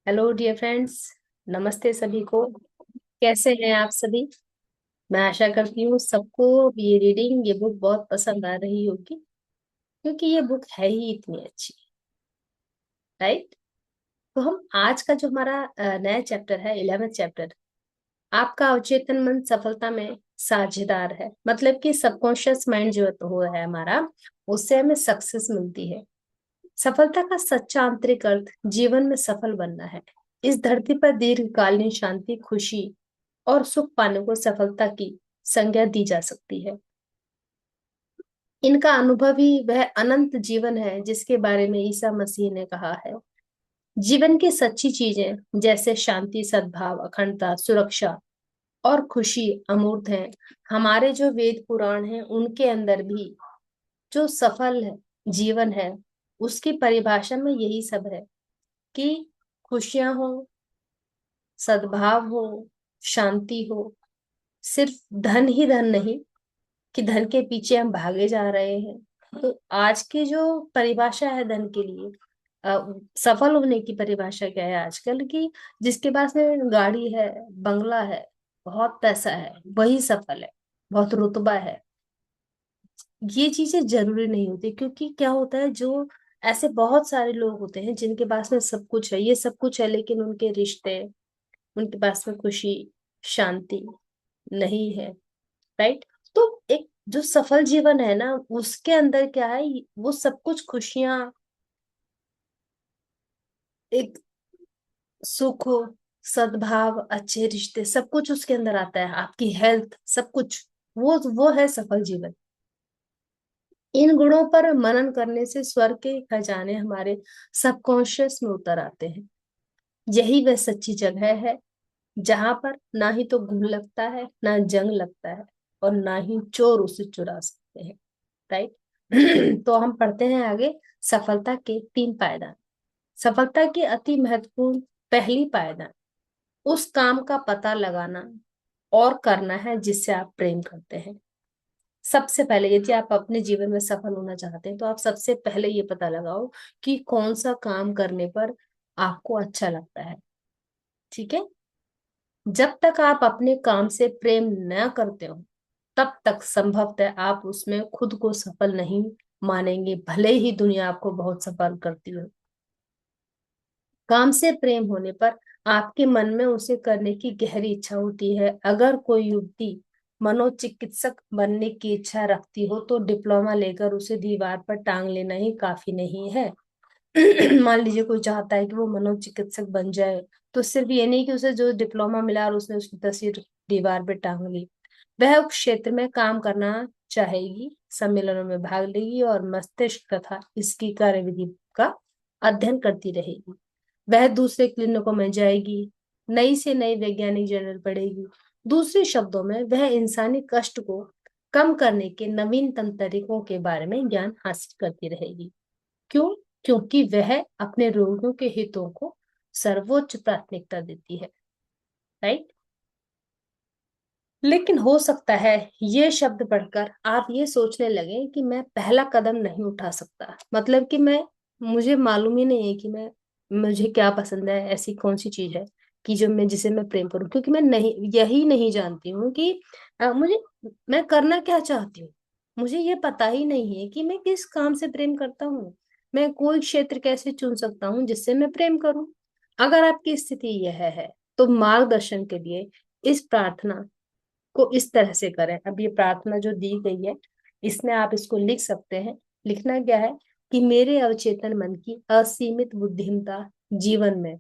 Hello dear friends. नमस्ते सभी को। कैसे हैं आप सभी? मैं आशा करती हूँ सबको ये रीडिंग, ये बुक बहुत पसंद आ रही होगी, क्योंकि ये बुक है ही इतनी अच्छी। राइट। तो हम आज का जो हमारा नया चैप्टर है, 11th चैप्टर, आपका अवचेतन मन सफलता में साझेदार है। मतलब कि सबकॉन्शियस माइंड जो तो हो है हमारा, उससे हमें सक्सेस मिलती है। सफलता का सच्चा आंतरिक अर्थ जीवन में सफल बनना है। इस धरती पर दीर्घकालीन शांति, खुशी और सुख पाने को सफलता की संज्ञा दी जा सकती है। इनका अनुभव ही वह अनंत जीवन है जिसके बारे में ईसा मसीह ने कहा है। जीवन की सच्ची चीजें जैसे शांति, सद्भाव, अखंडता, सुरक्षा और खुशी अमूर्त हैं। हमारे जो वेद पुराण हैं उनके अंदर भी जो सफल है जीवन है, उसकी परिभाषा में यही सब है कि खुशियां हो, सद्भाव हो, शांति हो। सिर्फ धन ही धन नहीं कि धन के पीछे हम भागे जा रहे हैं। तो आज की जो परिभाषा है धन के लिए, सफल होने की परिभाषा क्या है आजकल की? जिसके पास में गाड़ी है, बंगला है, बहुत पैसा है, वही सफल है, बहुत रुतबा है। ये चीजें जरूरी नहीं होती, क्योंकि क्या होता है, जो ऐसे बहुत सारे लोग होते हैं जिनके पास में सब कुछ है, ये सब कुछ है, लेकिन उनके रिश्ते, उनके पास में खुशी, शांति नहीं है। राइट। तो एक जो सफल जीवन है ना, उसके अंदर क्या है, वो सब कुछ खुशियां, एक सुख हो, सद्भाव, अच्छे रिश्ते, सब कुछ उसके अंदर आता है, आपकी हेल्थ, सब कुछ। वो है सफल जीवन। इन गुणों पर मनन करने से स्वर्ग के खजाने हमारे सबकॉन्शियस में उतर आते हैं। यही वह सच्ची जगह है जहां पर ना ही तो घुन लगता है, ना जंग लगता है, और ना ही चोर उसे चुरा सकते हैं। राइट। तो हम पढ़ते हैं आगे। सफलता के 3 पायदान। सफलता की अति महत्वपूर्ण पहली पायदान उस काम का पता लगाना और करना है जिससे आप प्रेम करते हैं। सबसे पहले यदि आप अपने जीवन में सफल होना चाहते हैं तो आप सबसे पहले ये पता लगाओ कि कौन सा काम करने पर आपको अच्छा लगता है। ठीक है। जब तक आप अपने काम से प्रेम न करते हो, तब तक संभवतः आप उसमें खुद को सफल नहीं मानेंगे, भले ही दुनिया आपको बहुत सफल करती हो। काम से प्रेम होने पर आपके मन में उसे करने की गहरी इच्छा होती है। अगर कोई युवती मनोचिकित्सक बनने की इच्छा रखती हो तो डिप्लोमा लेकर उसे दीवार पर टांग लेना ही काफी नहीं है। मान लीजिए कोई चाहता है कि वो मनोचिकित्सक बन जाए, तो सिर्फ ये नहीं कि उसे जो डिप्लोमा मिला और उसने उसकी तस्वीर दीवार पे टांग ली। वह उस क्षेत्र में काम करना चाहेगी, सम्मेलनों में भाग लेगी और मस्तिष्क तथा इसकी कार्यविधि का अध्ययन करती रहेगी। वह दूसरे क्लिनिकों में जाएगी, नई से नई वैज्ञानिक जर्नल पढ़ेगी। दूसरे शब्दों में वह इंसानी कष्ट को कम करने के नवीनतम तरीकों के बारे में ज्ञान हासिल करती रहेगी। क्यों? क्योंकि वह अपने रोगियों के हितों को सर्वोच्च प्राथमिकता देती है। राइट। लेकिन हो सकता है ये शब्द पढ़कर आप ये सोचने लगे कि मैं पहला कदम नहीं उठा सकता। मतलब कि मैं, मुझे मालूम ही नहीं है कि मैं, मुझे क्या पसंद है, ऐसी कौन सी चीज है कि जो मैं, जिसे मैं प्रेम करूं, क्योंकि मैं नहीं, यही नहीं जानती हूँ कि मुझे, मैं करना क्या चाहती हूँ। मुझे ये पता ही नहीं है कि मैं किस काम से प्रेम करता हूँ। मैं कोई क्षेत्र कैसे चुन सकता हूँ जिससे मैं प्रेम करूं। अगर आपकी स्थिति यह है तो मार्गदर्शन के लिए इस प्रार्थना को इस तरह से करें। अब ये प्रार्थना जो दी गई है, इसमें आप इसको लिख सकते हैं। लिखना क्या है कि मेरे अवचेतन मन की असीमित बुद्धिमत्ता जीवन में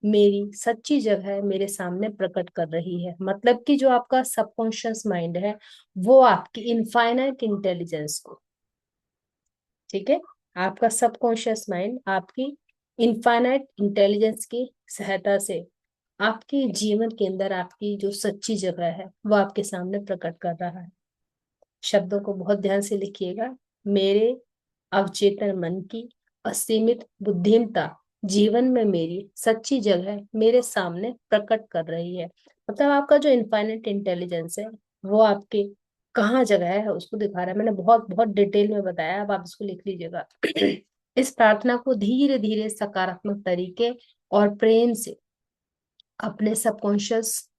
मेरी सच्ची जगह मेरे सामने प्रकट कर रही है। मतलब कि जो आपका सबकॉन्शियस माइंड है, वो आपकी इनफाइनाइट इंटेलिजेंस को, ठीक है, आपका सबकॉन्शियस माइंड आपकी इनफाइनाइट इंटेलिजेंस की सहायता से आपके जीवन के अंदर आपकी जो सच्ची जगह है वो आपके सामने प्रकट कर रहा है। शब्दों को बहुत ध्यान से लिखिएगा। मेरे अवचेतन मन की असीमित बुद्धिमत्ता जीवन में मेरी सच्ची जगह मेरे सामने प्रकट कर रही है। मतलब आपका जो इनफाइनाइट इंटेलिजेंस है, वो आपके कहाँ जगह है उसको दिखा रहा है। मैंने बहुत बहुत डिटेल में बताया, अब आप इसको लिख लीजिएगा। इस प्रार्थना को धीरे धीरे सकारात्मक तरीके और प्रेम से अपने सबकॉन्शियस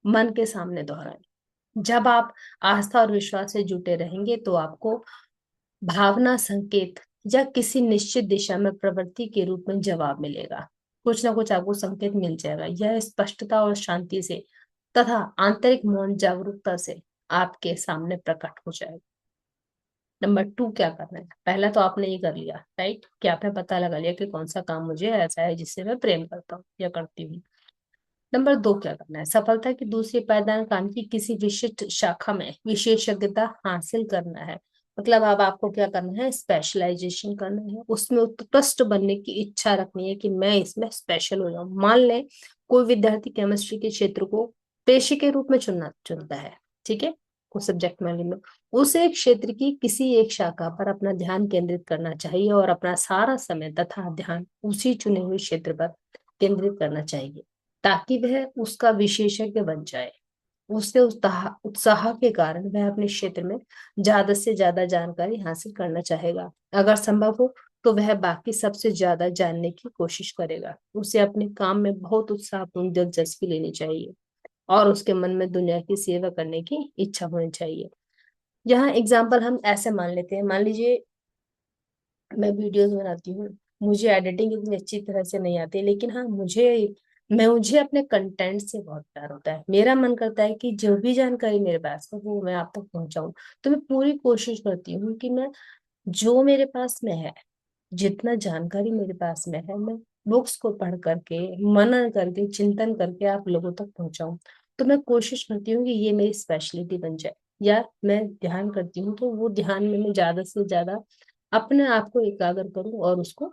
मन के सामने दोहराएं। जब आप आस्था और विश्वास से जुटे रहेंगे तो आपको भावना, संकेत या किसी निश्चित दिशा में प्रवृत्ति के रूप में जवाब मिलेगा। कुछ ना कुछ आपको संकेत मिल जाएगा। यह स्पष्टता और शांति से तथा आंतरिक मौन जागरूकता से आपके सामने प्रकट हो जाएगा। नंबर 2 क्या करना है? पहला तो आपने ये कर लिया, राइट, कि आपने पता लगा लिया कि कौन सा काम मुझे ऐसा है जिससे मैं प्रेम करता हूँ या करती हूँ। नंबर 2 क्या करना है? सफलता की दूसरी पायदान काम की किसी विशिष्ट शाखा में विशेषज्ञता हासिल करना है। मतलब अब आपको क्या करना है? स्पेशलाइजेशन करना है, उसमें उत्कृष्ट बनने की इच्छा रखनी है कि मैं इसमें स्पेशल हो जाऊं। मान लें कोई विद्यार्थी केमिस्ट्री के क्षेत्र को पेशे के रूप में चुनता है, ठीक है, उस सब्जेक्ट में उसे एक क्षेत्र की किसी एक शाखा पर अपना ध्यान केंद्रित करना चाहिए और अपना सारा समय तथा ध्यान उसी चुने हुए क्षेत्र पर केंद्रित करना चाहिए ताकि वह उसका विशेषज्ञ बन जाए। उससे उत्साह के कारण वह अपने क्षेत्र में ज्यादा से ज्यादा जानकारी हासिल करना चाहेगा। अगर संभव हो तो वह बाकी सबसे ज्यादा जानने की कोशिश करेगा। उसे अपने काम में बहुत उत्साहपूर्ण दिलचस्पी लेनी चाहिए और उसके मन में दुनिया की सेवा करने की इच्छा होनी चाहिए। यहाँ एग्जाम्पल हम ऐसे मान लेते हैं, मान लीजिए मैं वीडियोस बनाती हूँ, मुझे एडिटिंग इतनी अच्छी तरह से नहीं आती, लेकिन हाँ मुझे अपने कंटेंट से बहुत प्यार होता है। मेरा मन करता है कि जो भी जानकारी मेरे पास है वो मैं आप तक पहुंचाऊं। तो मैं पूरी कोशिश करती हूँ कि मैं जो मेरे पास में है, जितना जानकारी मेरे पास में है, मैं बुक्स को पढ़ करके, मनन करके, चिंतन करके आप लोगों तक पहुंचाऊं। तो मैं कोशिश करती हूँ कि ये मेरी स्पेशलिटी बन जाए। या मैं ध्यान करती हूँ तो वो ध्यान में मैं ज्यादा से ज्यादा अपने आप को एकाग्र करूँ और उसको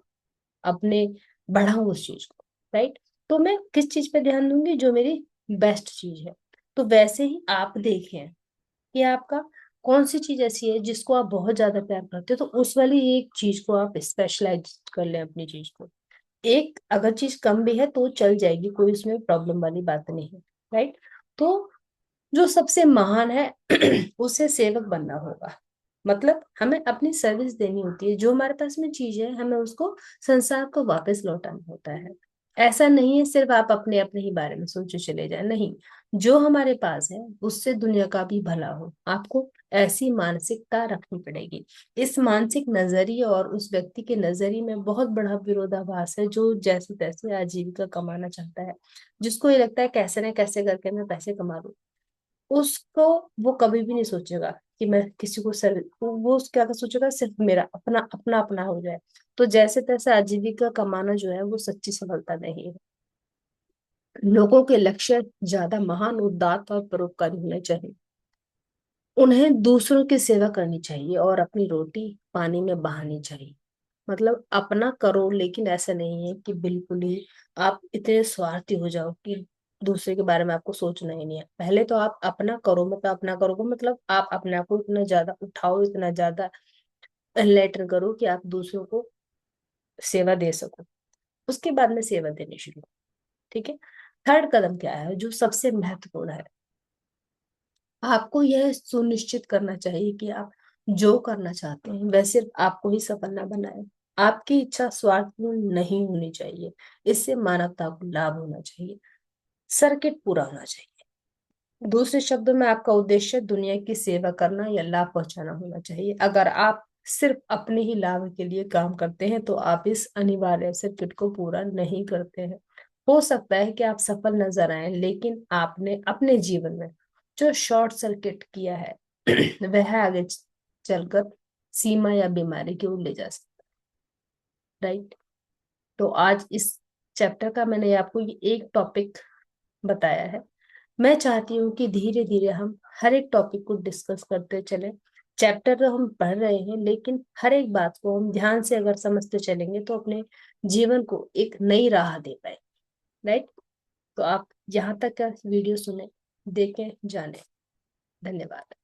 अपने बढ़ाऊं उस चीज को, राइट। तो मैं किस चीज पे ध्यान दूंगी? जो मेरी बेस्ट चीज है। तो वैसे ही आप देखें कि आपका कौन सी चीज ऐसी है जिसको आप बहुत ज्यादा प्यार करते हो, तो उस वाली एक चीज को आप स्पेशलाइज कर लें अपनी चीज को। एक अगर चीज कम भी है तो चल जाएगी, कोई उसमें प्रॉब्लम वाली बात नहीं है, राइट। तो जो सबसे महान है उसे सेवक बनना होगा। मतलब हमें अपनी सर्विस देनी होती है। जो हमारे पास में चीज है हमें उसको संसार को वापस लौटाना होता है। ऐसा नहीं है सिर्फ आप अपने अपने ही बारे में सोचे चले जाए, नहीं। जो हमारे पास है उससे दुनिया का भी भला हो, आपको ऐसी मानसिकता रखनी पड़ेगी। इस मानसिक नजरिए और उस व्यक्ति के नजरिए में बहुत बड़ा विरोधाभास है जो जैसे तैसे आजीविका कमाना चाहता है, जिसको ये लगता है कैसे न कैसे करके मैं पैसे कमा लूं। उसको वो कभी भी नहीं सोचेगा कि मैं किसी को सर, वो क्या सोचेगा? सिर्फ मेरा अपना अपना अपना हो जाए। तो जैसे तैसे आजीविका कमाना जो है वो सच्ची सफलता नहीं है। लोगों के लक्ष्य ज्यादा महान, उदात्त और परोपकारी होने चाहिए। उन्हें दूसरों की सेवा करनी चाहिए और अपनी रोटी पानी में बहानी चाहिए। मतलब अपना करो, लेकिन ऐसा नहीं है कि बिल्कुल ही आप इतने स्वार्थी हो जाओ कि दूसरे के बारे में आपको सोचना ही नहीं है। पहले तो आप अपना करो, मतलब अपना करोगे मतलब आप अपने आप को इतना ज्यादा उठाओ, इतना ज्यादा लेटर करो कि आप दूसरों को सेवा दे सको। उसके बाद में सेवा देनी शुरू, ठीक है। थर्ड कदम क्या है जो सबसे महत्वपूर्ण है? आपको यह सुनिश्चित करना चाहिए कि आप जो करना चाहते हैं वह सिर्फ आपको ही सफल ना बनाए। आपकी इच्छा स्वार्थपूर्ण नहीं होनी चाहिए, इससे मानवता को लाभ होना चाहिए, सर्किट पूरा होना चाहिए। दूसरे शब्दों में आपका उद्देश्य दुनिया की सेवा करना या लाभ पहुंचाना होना चाहिए। अगर आप सिर्फ अपने ही लाभ के लिए काम करते हैं तो आप इस अनिवार्य सर्किट को पूरा नहीं करते हैं। हो सकता है कि आप सफल नजर आए, लेकिन आपने अपने जीवन में जो शॉर्ट सर्किट किया है वह आगे चलकर सीमा या बीमारी की ओर ले जा सकता है, राइट। तो आज इस चैप्टर का मैंने आपको ये एक टॉपिक बताया है। मैं चाहती हूँ कि धीरे धीरे हम हर एक टॉपिक को डिस्कस करते चलें। चैप्टर तो हम पढ़ रहे हैं, लेकिन हर एक बात को हम ध्यान से अगर समझते चलेंगे तो अपने जीवन को एक नई राह दे पाए, राइट। तो आप यहाँ तक का वीडियो सुने, देखें, जाने। धन्यवाद।